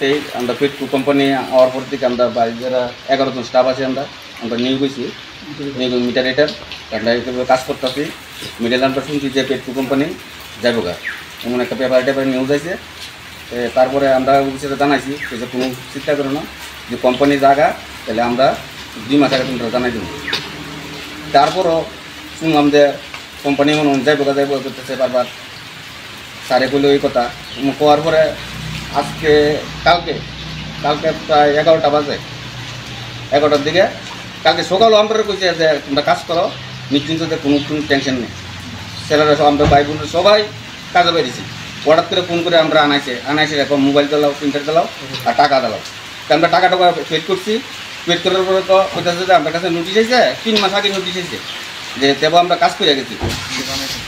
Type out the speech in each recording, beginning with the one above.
এই আমরা পেটকু কোম্পানি হওয়ার পর থেকে আমরা যারা 11 জন স্টাফ আছে আমরা নিয়োগ হয়েছি মিটার রেটার আমরা এইভাবে কাজ করতেছি। মিডল আমরা শুনছি যে পেটকু কোম্পানি যাইব গা এমন একটা পেপারে নিউজ আছে। তারপরে আমরা অফিসে জানাইছি যে কোনো চিন্তা করো না, যে কোম্পানি জায়গা তাহলে আমরা 2 মাস আগে তোমরা জানাই দেবো। তারপরও শুনলাম যে কোম্পানি মনে যাইব করতেছে বারবার। স্যারে বলে ওই কথা কোয়ার পরে আজকে কালকে প্রায় 11টা বাজে, 11টার দিকে কালকে সকালও আমরা কইছে যে তোমরা কাজ করো নিশ্চিন্তে, কোনো টেনশন নেই। ছেলেরা আমরা ভাই বোন সবাই কাজে বেরিয়েছি। হঠাৎ করে ফোন করে আমরা আনাইছে এখন মোবাইল চালাও, প্রিন্টার চালাও আর টাকা চালাও। আমরা টাকা পেড করছি। পেড করার পরে তো কইতেছে যে আমার কাছে নোটিশ আইছে, 3 মাস আগে নোটিশ আইছে যে দেবো আমরা কাজ করে গেছি,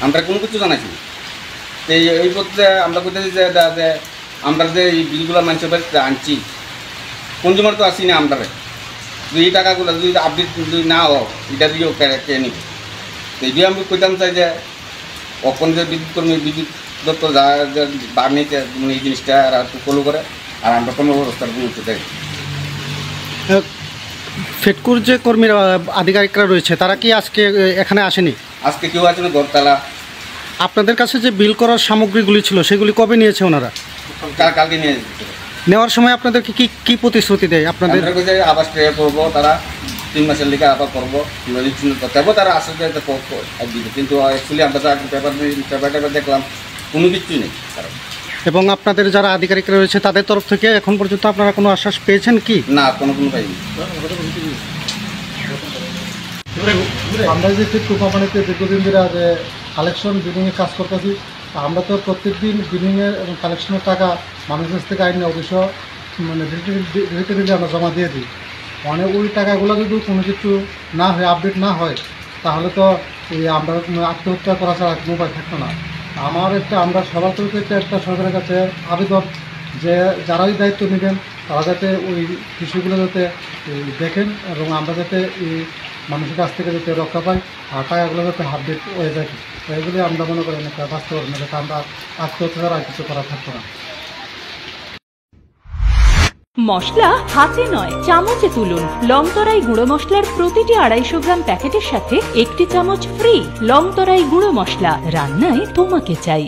আমরা কোনো কিছু জানাইছি। এই পথে আমরা কইতেছি যে আমরা যে এই বিলগুলো মানুষের বাড়িতে আনছি, কনজিউমার তো আসি না আমরা, এই টাকাগুলো যদি আপডেট যদি না হোক এটা দিয়েও কে নিব। এই দিয়ে আমি কইতাম চাই যে অখন যে বিদ্যুৎ কর্মী বিদ্যুৎ দপ্তর যা বার নিতে মানে এই জিনিসটা আর একটু ফলো করে, আর আমরা কোনো ব্যবস্থার কোনো উঠতে চাই। ফেটকুর যে কর্মীরা আধিকারিকরা রয়েছে তারা কি আজকে এখানে আসেনি? আজকে কেউ আসেনি। গড়তলা আপনাদের কাছে যে বিল করার সামগ্রীগুলি ছিল সেগুলি কবে নিয়েছে ওনারা? কালকে নিয়ে যেতে। নেওয়ার সময় আপনাদেরকে কি কি প্রতিশ্রুতি দেয়? আপনাদের আবার স্টে করবো, তারা 3 মাসের লিখে আবার করবো, তবু তারা আসলে দিবে। কিন্তু অ্যাকচুয়ালি আমরা পেপার দেখলাম কোনো কিছুই নেই। এবং আপনাদের যারা আধিকারিকরা রয়েছে তাদের তরফ থেকে এখন পর্যন্ত আপনারা কোনো আশ্বাস পেয়েছেন কি? না, কোনো পাইনি। আমরা যে ফেটকু কোম্পানিতে দীর্ঘদিন ধরে যে কালেকশন বিলিংয়ে কাজ করতেছি, আমরা তো প্রত্যেকদিন বিলিংয়ের এবং কালেকশনের টাকা মানুষের কাছ থেকে আইনে অবশ্য মানে ডিজিটালি আমরা জমা দিয়ে দিই। মানে ওই টাকাগুলো যদি কোনো কিছু না হয়, আপডেট না হয়, তাহলে তো এই আমরা আত্মহত্যা করা ছাড়া কোনো উপায় থাকতো না। আমরা সবার তরফ থেকে একটা সরকারের কাছে আবেদন যে যারাই দায়িত্ব নেবেন তারা যাতে ওই বিষয়গুলো যাতে দেখেন এবং আমরা যাতে এই মানুষের কাছ থেকে যাতে রক্ষা পাই আর টাকাগুলো যাতে আপডেট হয়ে যায়। এইগুলি আমরা মনে করেন একটা বাস্তবায়ন, যাতে আমরা আত্মহত্যা ছাড়া কিছু করা থাকতো না। মশলা হাতে নয় চামচে তুলুন। লংতরাই গুঁড়ো মশলার প্রতিটি 250 গ্রাম প্যাকেটের সাথে 1টি চামচ ফ্রি। লংতরাই গুঁড়ো মশলা, রান্নায় তোমাকে চাই।